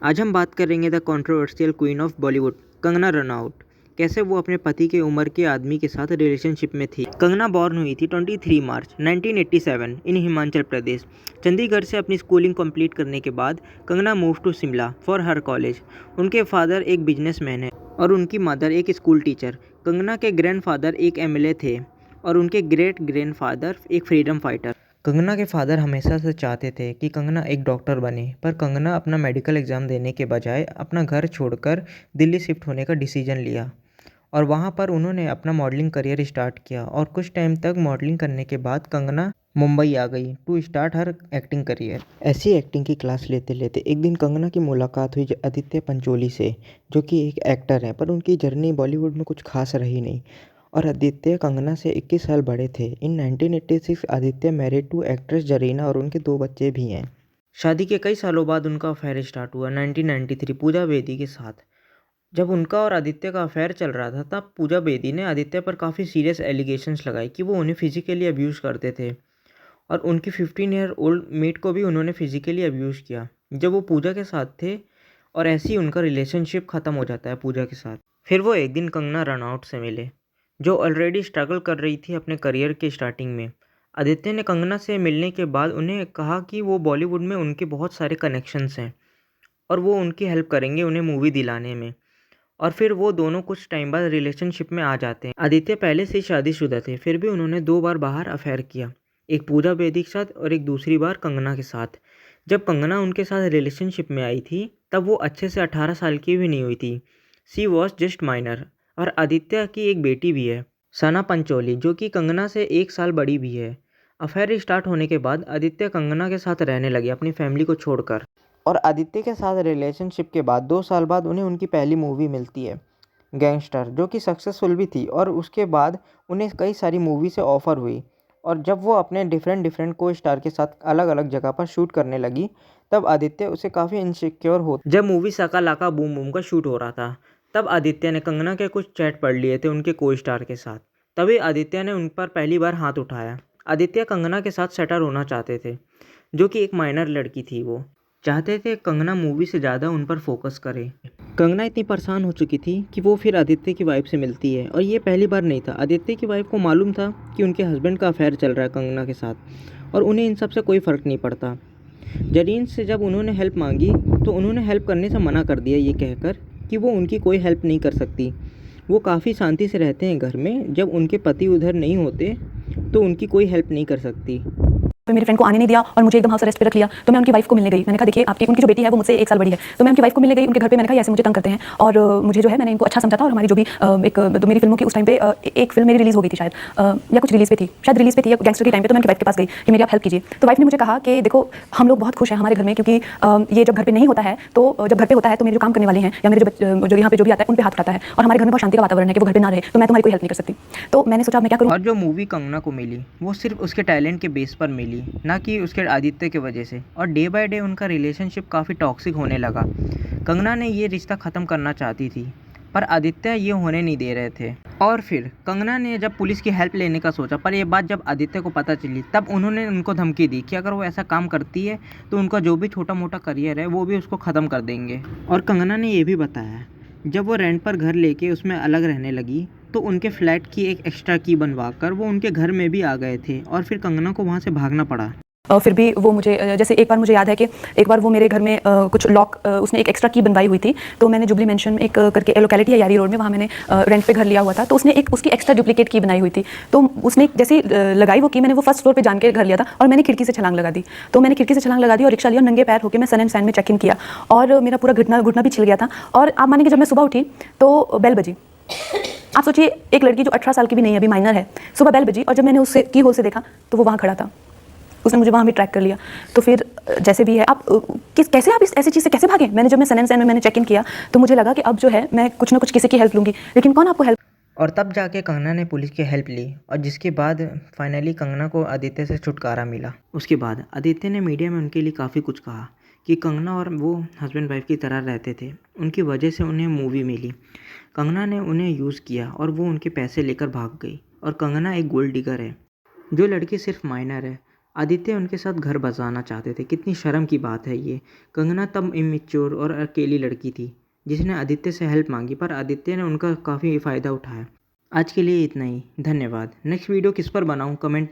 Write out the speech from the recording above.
आज हम बात करेंगे the controversial queen of Bollywood Kangana Ranaut. कैसे वो अपने पति के उम्र के आदमी के साथ रिलेशनशिप में थी। कंगना बॉर्न हुई थी 23 मार्च 1987 इन हिमाचल प्रदेश। चंडीगढ़ से अपनी स्कूलिंग कंप्लीट करने के बाद Kangana move to Shimla for her college. उनके फादर एक बिजनेसमैन है और उनकी मदर एक स्कूल टीचर। कंगना के ग्रैंडफादर एक एमएलए थे और उनके ग्रेट ग्रैंडफादर एक फ्रीडम फाइटर। कंगना के फादर हमेशा से चाहते थे कि कंगना एक डॉक्टर बने, पर कंगना अपना मेडिकल एग्ज़ाम देने के बजाय अपना घर छोड़कर दिल्ली शिफ्ट होने का डिसीजन लिया और वहाँ पर उन्होंने अपना मॉडलिंग करियर स्टार्ट किया। और कुछ टाइम तक मॉडलिंग करने के बाद कंगना मुंबई आ गई to start her acting career. ऐसी एक्टिंग की क्लास लेते लेते एक दिन कंगना की मुलाकात हुई आदित्य पंचोली से, जो कि एक एक्टर हैं, पर उनकी जर्नी बॉलीवुड में कुछ खास रही नहीं। और आदित्य कंगना से 21 साल बड़े थे। In 1986 Aditya married to actress Zarina और उनके 2 बच्चे भी हैं। शादी के कई सालों बाद उनका अफेयर स्टार्ट हुआ 1993 पूजा बेदी के साथ। जब उनका और आदित्य का अफेयर चल रहा था तब पूजा बेदी ने आदित्य पर काफ़ी सीरियस एलिगेशंस लगाए कि वो उन्हें फिजिकली अब्यूज़ करते थे और उनकी 15 ईयर ओल्ड मेट को भी उन्होंने फिजिकली अब्यूज़ किया जब वो पूजा के साथ थे। और ऐसे ही उनका रिलेशनशिप ख़त्म हो जाता है पूजा के साथ। फिर वो एक दिन कंगना रनौत से मिले, जो ऑलरेडी स्ट्रगल कर रही थी अपने करियर के स्टार्टिंग में। आदित्य ने कंगना से मिलने के बाद उन्हें कहा कि वो बॉलीवुड में उनके बहुत सारे कनेक्शंस हैं और वो उनकी हेल्प करेंगे उन्हें मूवी दिलाने में। और फिर वो दोनों कुछ टाइम बाद रिलेशनशिप में आ जाते हैं। आदित्य पहले से ही शादीशुदा थे, फिर भी उन्होंने 2 बार बाहर अफेयर किया, एक पूजा बेदी के साथ और एक दूसरी बार कंगना के साथ। जब कंगना उनके साथ रिलेशनशिप में आई थी तब वो अच्छे से 18 साल की भी नहीं हुई थी। सी वॉज जस्ट माइनर। और आदित्य की एक बेटी भी है, सना पंचोली, जो कि कंगना से 1 साल बड़ी भी है। अफेयर स्टार्ट होने के बाद आदित्य कंगना के साथ रहने लगे अपनी फैमिली को छोड़कर। और आदित्य के साथ रिलेशनशिप के बाद 2 साल बाद उन्हें उनकी पहली मूवी मिलती है गैंगस्टर, जो कि सक्सेसफुल भी थी। और उसके बाद उन्हें कई सारी मूवी से ऑफ़र हुई और जब वो अपने डिफरेंट डिफरेंट को स्टार के साथ अलग अलग जगह पर शूट करने लगी तब आदित्य उसे काफ़ी इनसिक्योर हो। जब मूवी साका लाका बूम बूम का शूट हो रहा था तब आदित्य ने कंगना के कुछ चैट पढ़ लिए थे उनके को स्टार के साथ। तभी आदित्य ने उन पर पहली बार हाथ उठाया। आदित्य कंगना के साथ सेटल होना चाहते थे, जो कि एक माइनर लड़की थी। वो चाहते थे कंगना मूवी से ज़्यादा उन पर फोकस करे। कंगना इतनी परेशान हो चुकी थी कि वो फिर आदित्य की वाइफ से मिलती है और ये पहली बार नहीं था। आदित्य की वाइफ को मालूम था कि उनके हस्बैंड का अफेयर चल रहा है कंगना के साथ और उन्हें इन सब से कोई फ़र्क नहीं पड़ता। जरीन से जब उन्होंने हेल्प मांगी तो उन्होंने हेल्प करने से मना कर दिया, ये कहकर कि वो उनकी कोई हेल्प नहीं कर सकती। वो काफ़ी शांति से रहते हैं घर में, जब उनके पति उधर नहीं होते तो उनकी कोई हेल्प नहीं कर सकती। तो मेरी फ्रेंड को आने नहीं दिया और मुझे एकदम हाउस अरेस्ट पे रख लिया। तो मैं उनकी वाइफ को मिलने गई। मैंने कहा देखिए आपकी उनकी जो बेटी है वो मुझसे 1 साल बड़ी है। तो मैं उनकी वाइफ को मिलने गई उनके घर पे। मैंने कहा ऐसे मुझे तंग करते हैं और मुझे जो है मैंने इनको अच्छा समझा था। और हमारी जो भी तो मेरी फिल्मों की उस टाइम पे एक फिल्म मेरी रिलीज़ हो गई थी शायद, या कुछ रिलीज़ पे थी, शायद रिलीज़ पे थी या गैंगस्टर के टाइम पे। तो मैं उनकी वाइफ के पास गई कि मेरी आप हेल्प कीजिए। तो वाइफ ने मुझे कहा कि देखो हम लोग बहुत खुश हैं हमारे घर में, क्योंकि ये जब घर पे नहीं होता है तो जब घर पे होता है तो मेरे जो काम करने वाले हैं या मेरे जो यहाँ पे जो भी आता है उन पे हाथ उठाता है और हमारे घर में बहुत शांति का वातावरण है कि वो घर पे ना रहे, तो मैं तुम्हारी कोई हेल्प नहीं कर सकती। तो मैंने सोचा मैं क्या करूँ। और जो मूवी कंगना को मिली वो सिर्फ उसके टैलेंट के बेस पर मिली, ना कि उसके आदित्य की वजह से। और डे बाय डे उनका रिलेशनशिप काफ़ी टॉक्सिक होने लगा। कंगना ने ये रिश्ता ख़त्म करना चाहती थी पर आदित्य ये होने नहीं दे रहे थे। और फिर कंगना ने जब पुलिस की हेल्प लेने का सोचा, पर ये बात जब आदित्य को पता चली तब उन्होंने उनको धमकी दी कि अगर वो ऐसा काम करती है तो उनका जो भी छोटा मोटा करियर है वो भी उसको ख़त्म कर देंगे। और कंगना ने ये भी बताया जब वो रेंट पर घर लेके उसमें अलग रहने लगी तो उनके फ्लैट की एक एक्स्ट्रा की बनवाकर वो उनके घर में भी आ गए थे और फिर कंगना को वहाँ से भागना पड़ा। फिर भी वो मुझे जैसे एक बार मुझे याद है कि एक बार वो मेरे घर में कुछ लॉक उसने एक एक्स्ट्रा की बनवाई हुई थी। तो मैंने जुबली मेंशन एक करके लोकेलिटी है यारी रोड में, वहाँ मैंने रेंट पे घर लिया हुआ था। तो उसने एक उसकी एक्स्ट्रा डुप्लीकेट की बनाई हुई थी। तो उसने जैसे लगाई वो की, मैंने वो फर्स्ट फ्लोर पे जान के घर लिया था और मैंने खिड़की से छलांग लगा दी। तो मैंने खिड़की से छलांग लगा दी और रिक्शा लिया, नंगे पैर होकर मैं सन एंड सैंड में चेक इन किया और मेरा पूरा घुटना भी छिल गया था। और आप मानेंगे जब मैं सुबह उठी तो बेल बजी। आप सोचिए एक लड़की जो 18 साल की भी नहीं है, अभी माइनर है, सुबह बेल बजी और जब मैंने उससे की होल से देखा तो वो वहाँ खड़ा था। उसने मुझे वहाँ भी ट्रैक कर लिया। तो फिर जैसे भी है आप कैसे आप इस ऐसी चीज़ से कैसे भागें। जब मैं सन एंड सैंड में मैंने चेक इन किया तो मुझे लगा कि अब जो है मैं कुछ ना कुछ किसी की हेल्प लूँगी, लेकिन कौन आपको हेल्प। और तब जाके कंगना ने पुलिस की हेल्प ली और जिसके बाद फाइनली कंगना को आदित्य से छुटकारा मिला। उसके बाद आदित्य ने मीडिया में उनके लिए काफ़ी कुछ कहा कि कंगना और वो हस्बैंड वाइफ की तरह रहते थे, उनकी वजह से उन्हें मूवी मिली। कंगना ने उन्हें यूज़ किया और वो उनके पैसे लेकर भाग गई। और कंगना एक गोल्ड डिगर है। जो लड़की सिर्फ माइनर है आदित्य उनके साथ घर बसाना चाहते थे। कितनी शर्म की बात है ये। कंगना तब इमेच्योर और अकेली लड़की थी जिसने आदित्य से हेल्प मांगी, पर आदित्य ने उनका काफ़ी फ़ायदा उठाया। आज के लिए इतना ही। धन्यवाद। नेक्स्ट वीडियो किस पर बनाऊँ कमेंट में